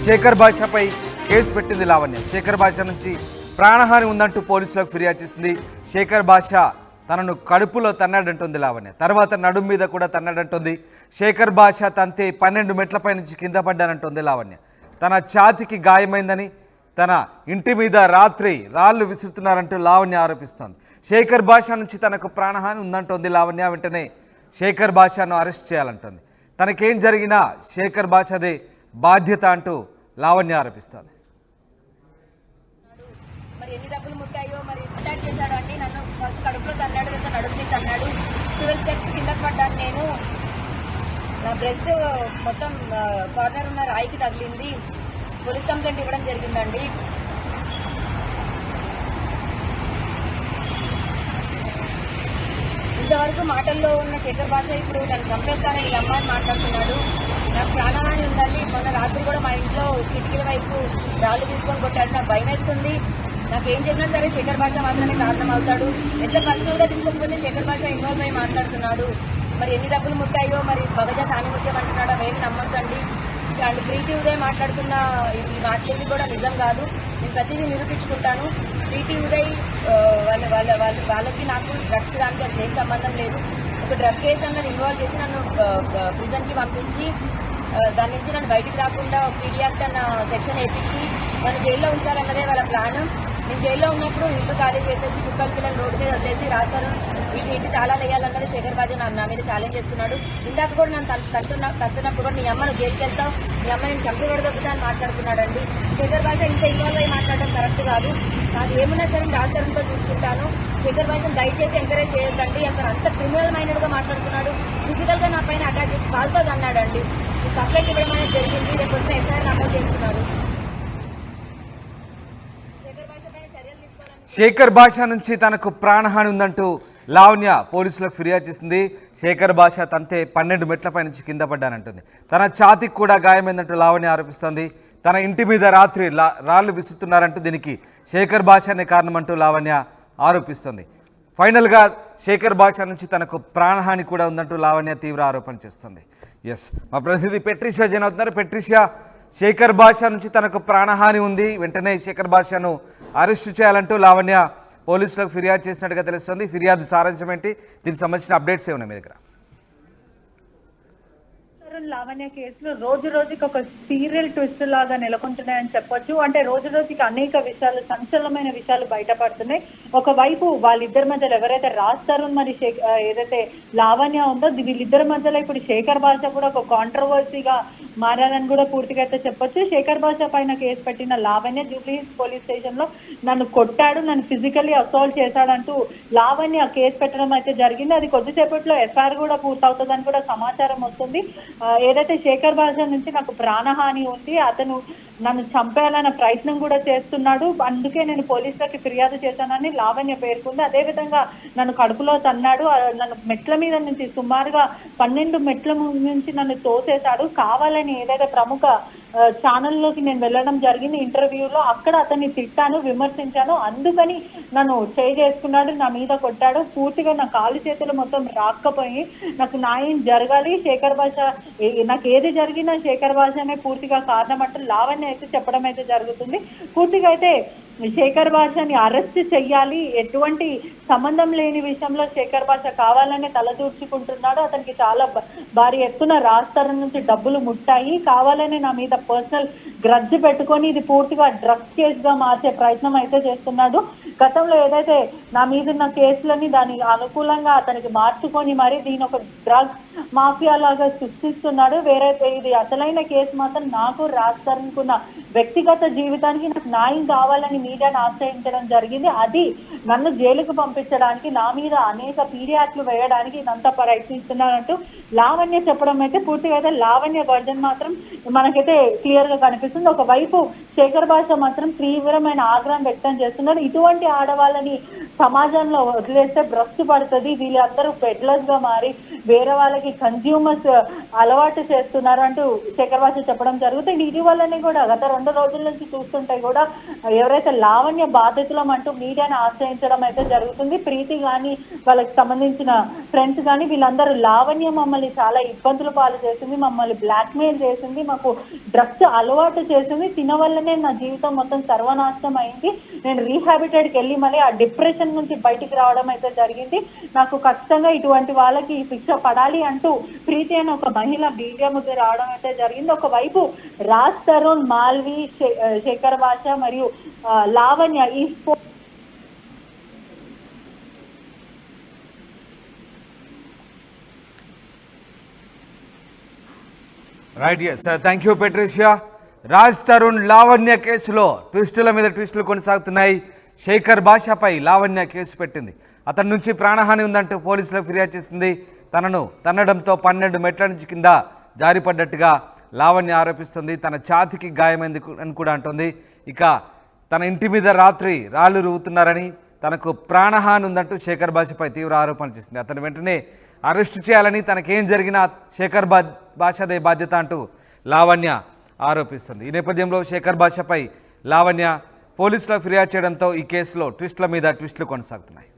శేఖర్ భాషపై కేసు పెట్టింది లావణ్య. శేఖర్ భాష నుంచి ప్రాణహాని ఉందంటూ పోలీసులకు ఫిర్యాదు చేసింది. శేఖర్ భాష తనను కడుపులో తన్నాడంటుంది లావణ్య. తర్వాత నడుము మీద కూడా తన్నాడంటుంది. శేఖర్ భాష తంతే 12 మెట్లపై నుంచి కింద పడ్డానంటుంది లావణ్య. తన ఛాతికి గాయమైందని, తన ఇంటి మీద రాత్రి రాళ్లు విసురుతున్నారంటూ లావణ్య ఆరోపిస్తోంది. శేఖర్ భాష నుంచి తనకు ప్రాణహాని ఉందంటోంది లావణ్య. వెంటనే శేఖర్ భాషను అరెస్ట్ చేయాలంటుంది. తనకేం జరిగినా శేఖర్ భాషదే బాధ్యత అంటూ లావణ్య ఆరోపిస్తోంది. మరి ఎన్ని డబ్బులు ముట్టాయో మరి అటాక్ చేశాడు అండి. నన్ను ఫస్ట్ కడుపులో తన్నాడు, లేదా నడుపు మీద తన్నాడు. 12 స్టెప్స్ కింద పడ్డాను నేను. నా బ్రెస్ట్ మొత్తం కార్నర్ ఉన్న రాయికి తగిలింది. పోలీస్ కంప్లైంట్ ఇవ్వడం జరిగిందండి. ఇంతవరకు మాటల్లో ఉన్న శేఖర్ భాష ఇప్పుడు నన్ను చంపేస్తానని ఈ అమ్మాయిని మాట్లాడుతున్నాడు. నాకు ప్రాణహాని ఉందండి. మొన్న రాత్రి కూడా మా ఇంట్లో కిటికీల వైపు రాళ్ళు తీసుకొని కొట్టాడు. నాకు భయం వేస్తుంది. నాకు ఏం జరిగినా సరే శేఖర్ భాష మాత్రమే కారణం అవుతాడు. ఎట్లా పర్సనల్గా తీసుకోకపోతే శేఖర్ భాష ఇన్వాల్వ్ అయ్యి మాట్లాడుతున్నాడు. మరి ఎన్ని డబ్బులు ముట్టాయో మరి భగజ సాన్నిహిత్యం అంటున్నాడు. అవేమి నమ్మొద్దండి. అండ్ ప్రీతి ఉదయ్ మాట్లాడుతున్న ఈ మాటలేవి కూడా నిజం కాదు. నేను ప్రతిదీ నిరూపించుకుంటాను. ప్రీతి ఉదయ్ వాళ్ళకి నాకు డ్రగ్స్ దానికి అసలు ఏం సంబంధం లేదు. ఒక డ్రగ్ కేసు అన్నది ఇన్వాల్వ్ చేసి నన్ను ప్రిజన్కి పంపించి దాని నుంచి నన్ను బయటికి రాకుండా పీడీ యాక్ట్ అన్న సెక్షన్ వేయించి నన్ను జైల్లో ఉంచాలన్నదే వాళ్ళ ప్లాన్. నేను జైల్లో ఉన్నప్పుడు ఇల్లు ఖాళీ చేసేసి కుక్కల పిల్లలు రోడ్డు మీద వదిలేసి రాస్తారు వీళ్ళు ఇంటి తాళాలు వేయాలన్నది శేఖర్ బాజీ నా మీద ఛాలెంజ్ చేస్తున్నాడు. ఇందాక కూడా నన్ను తట్టున్నప్పుడు కూడా నీ అమ్మను జైలుకి వెళ్తావు, నీ అమ్మ నేను చంపి కొడదొక్కుతా అని మాట్లాడుతున్నాడండి. శేఖర్ భాష ఇంత ఇన్వాల్వ్ అయ్యి మాట్లాడడం కరెక్ట్ కాదు. నాకు ఏమున్నా సరే రాష్ట్రంతో చూసుకుంటాను. శేఖర్ భాషను దయచేసి ఎంకరేజ్ చేయొద్దండి. అతను అంత క్రిమినల్ మైండెడ్ గా మాట్లాడుతున్నాడు. ఫిజికల్ గా నా పైన అటాక్ చేసి కాల్తో అన్నాడండి. కంప్లైంట్ ఇవ్వడం అనేది జరిగింది. రేపు వచ్చిన ఎఫ్ఐఆర్ నమోదు చేస్తున్నారు. శేఖర్ భాష నుంచి తనకు ప్రాణహాని ఉందంటూ లావణ్య పోలీసులకు ఫిర్యాదు చేసింది. శేఖర్ భాష తంతే 12 మెట్లపై నుంచి కింద పడ్డానంటుంది. తన ఛాతికి కూడా గాయమైందంటూ లావణ్య ఆరోపిస్తోంది. తన ఇంటి మీద రాత్రి రాళ్లు విసురుతున్నారంటూ దీనికి శేఖర్ భాషనే కారణమంటూ లావణ్య ఆరోపిస్తోంది. ఫైనల్గా శేఖర్ భాష నుంచి తనకు ప్రాణహాని కూడా ఉందంటూ లావణ్య తీవ్ర ఆరోపణ చేస్తుంది. ఎస్, మా ప్రతినిధి పెట్రిషియా జైన్ అవుతున్నారు. పెట్రిషియా, శేఖర్ భాష నుంచి తనకు ప్రాణహాని ఉంది, వెంటనే శేఖర్ భాషను అరెస్టు చేయాలంటూ లావణ్య పోలీసులకు ఫిర్యాదు చేసినట్టుగా తెలుస్తుంది. ఫిర్యాదు సారాంశం ఏంటి? దీనికి సంబంధించిన అప్డేట్స్ ఏమున్నాయి మీ దగ్గర? లావణ్య కేసులో రోజు రోజుకి ఒక సీరియల్ ట్విస్ట్ లాగా నెలకొంటున్నాయని చెప్పొచ్చు. అంటే రోజు రోజుకి అనేక విషయాలు, సంచలనమైన విషయాలు బయటపడుతున్నాయి. ఒకవైపు వాళ్ళిద్దరి మధ్యలో ఎవరైతే రాజ్ తరుణ్ మరి ఏదైతే లావణ్య ఉందో వీళ్ళిద్దరి మధ్యలో ఇప్పుడు శేఖర్ భాష కూడా ఒక కాంట్రవర్సీగా మారాలని కూడా పూర్తిగా అయితే చెప్పొచ్చు. శేఖర్ భాష పైన కేసు పెట్టిన లావణ్య జూబ్లీహిల్స్ పోలీస్ స్టేషన్ లో నన్ను కొట్టాడు, నన్ను ఫిజికల్లీ అసాల్ట్ చేశాడంటూ లావణ్య కేసు పెట్టడం అయితే జరిగింది. అది కొద్దిసేపట్లో ఎఫ్ఐఆర్ కూడా పూర్తవుతుందని కూడా సమాచారం వస్తుంది. ఏదైతే శేఖర్ భాష నుంచి నాకు ప్రాణహాని ఉంది, అతను నన్ను చంపేయాలన్న ప్రయత్నం కూడా చేస్తున్నాడు, అందుకే నేను పోలీసులకి ఫిర్యాదు చేశానని లావణ్య పేర్కొంది. అదేవిధంగా నన్ను కడుపులో తన్నాడు, నన్ను మెట్ల మీద నుంచి సుమారుగా 12 మెట్ల నుంచి నన్ను తోసేశాడు కావాలని. ఏదైతే ప్రముఖ ఛానల్లోకి నేను వెళ్ళడం జరిగింది ఇంటర్వ్యూలో, అక్కడ అతన్ని తిట్టాను, విమర్శించాను, అందుకని నన్ను చేసుకున్నాడు, నా మీద కొట్టాడు. పూర్తిగా నా కాలు చేతులు మొత్తం రాక్కపోయి నాకు న్యాయం జరగాలి. శేఖర్ భాష నాకు ఏది జరిగినా శేఖర్ భాషనే పూర్తిగా కారణం అంటూ లావణ్య అయితే చెప్పడం అయితే జరుగుతుంది. పూర్తిగా అయితే శేఖర్ భాషని అరెస్ట్ చెయ్యాలి, ఎటువంటి సంబంధం లేని విషయంలో శేఖర్ భాష కావాలనే తలదూర్చుకుంటున్నాడు. అతనికి చాలా భారీ ఎత్తున రాజ్ తరుణ్ నుంచి డబ్బులు ముట్టాయి, కావాలనే నా మీద పర్సనల్ గ్రడ్జ్ పెట్టుకొని ఇది పూర్తిగా డ్రగ్స్ కేసుగా మార్చే ప్రయత్నం అయితే చేస్తున్నాడు. గతంలో ఏదైతే నా మీద ఉన్న కేసులని దానికి అనుకూలంగా అతనికి మార్చుకొని మరి దీని ఒక డ్రగ్స్ మాఫియా లాగా సృష్టిస్తున్నాడు. వేరే ఇది అసలైన కేసు మాత్రం నాకు రాజ్ తరుణ్కున్న వ్యక్తిగత జీవితానికి నాకు న్యాయం కావాలని మీడియాను ఆశ్రయించడం జరిగింది. అది నన్ను జైలుకు పంపించడానికి, నా మీద అనేక పీడీ యాక్ట్లు వేయడానికి ఇదంతా ప్రయత్నిస్తున్నారంటూ లావణ్య చెప్పడం అయితే పూర్తిగా అయితే లావణ్య వర్జన్ మాత్రం మనకైతే క్లియర్ గా కనిపిస్తుంది. ఒకవైపు శేఖర్ భాష మాత్రం తీవ్రమైన ఆగ్రహం వ్యక్తం చేస్తున్నారు. ఇటువంటి ఆడవాళ్ళని సమాజంలో వదిలేస్తే భ్రష్టు పడుతుంది, వీళ్ళందరూ పెడ్లర్స్ గా మారి వేరే వాళ్ళకి కన్జ్యూమర్స్ అలవాటు చేస్తున్నారు అంటూ శేఖర్ భాష చెప్పడం జరుగుతుంది. ఇటీవలనే కూడా గత 2 రోజుల నుంచి చూస్తుంటే కూడా ఎవరైతే లావణ్య బాధితులం అంటూ మీడియాను ఆశ్రయించడం అయితే జరుగుతుంది. ప్రీతి కానీ వాళ్ళకి సంబంధించిన ఫ్రెండ్స్ కానీ వీళ్ళందరూ లావణ్య మమ్మల్ని చాలా ఇబ్బందులు పాలు చేసింది, మమ్మల్ని బ్లాక్మెయిల్ చేసింది, మాకు డ్రగ్స్ అలవాటు చేసింది, తిన వల్లనే నా జీవితం మొత్తం సర్వనాశనం అయింది. నేను రీహాబిటెడ్కి వెళ్ళి మళ్ళీ ఆ డిప్రెషన్ నుంచి బయటికి రావడం అయితే జరిగింది. నాకు ఖచ్చితంగా ఇటువంటి వాళ్ళకి శిక్ష పడాలి అంటూ ప్రీతి అని ఒక మహిళ మీడియా ముందు రావడం అయితే జరిగింది. ఒకవైపు రాజ్ తరుణ్, మాల్వి, శేఖర్ భాష మరియు లావణ్య ఈ right, yes, thank you Patricia. Raj Tarun Lavanya కేసులో ట్విస్టుల మీద ట్విస్టులు కొనసాగుతున్నాయి. శేఖర్ భాషపై లావణ్య కేసు పెట్టింది. అతని నుంచి ప్రాణహాని ఉందంటూ పోలీసులకు ఫిర్యాదు చేసింది. తనను తన్నడంతో 12 మెట్ల నుంచి కింద జారిపడ్డట్టుగా లావణ్య ఆరోపిస్తుంది. తన ఛాతీకి గాయమైంది అని కూడా అంటుంది. ఇక తన ఇంటి మీద రాత్రి రాళ్లు రువ్వుతున్నారని, తనకు ప్రాణహాని ఉందంటూ శేఖర్ భాషపై తీవ్ర ఆరోపణలు చేసింది. అతను వెంటనే అరెస్టు చేయాలని, తనకేం జరిగినా శేఖర్ భాషదే బాధ్యత అంటూ లావణ్య ఆరోపిస్తుంది. ఈ నేపథ్యంలో శేఖర్ భాషపై లావణ్య పోలీసులకు ఫిర్యాదు చేయడంతో ఈ కేసులో ట్విస్టుల మీద ట్విస్టులు కొనసాగుతున్నాయి.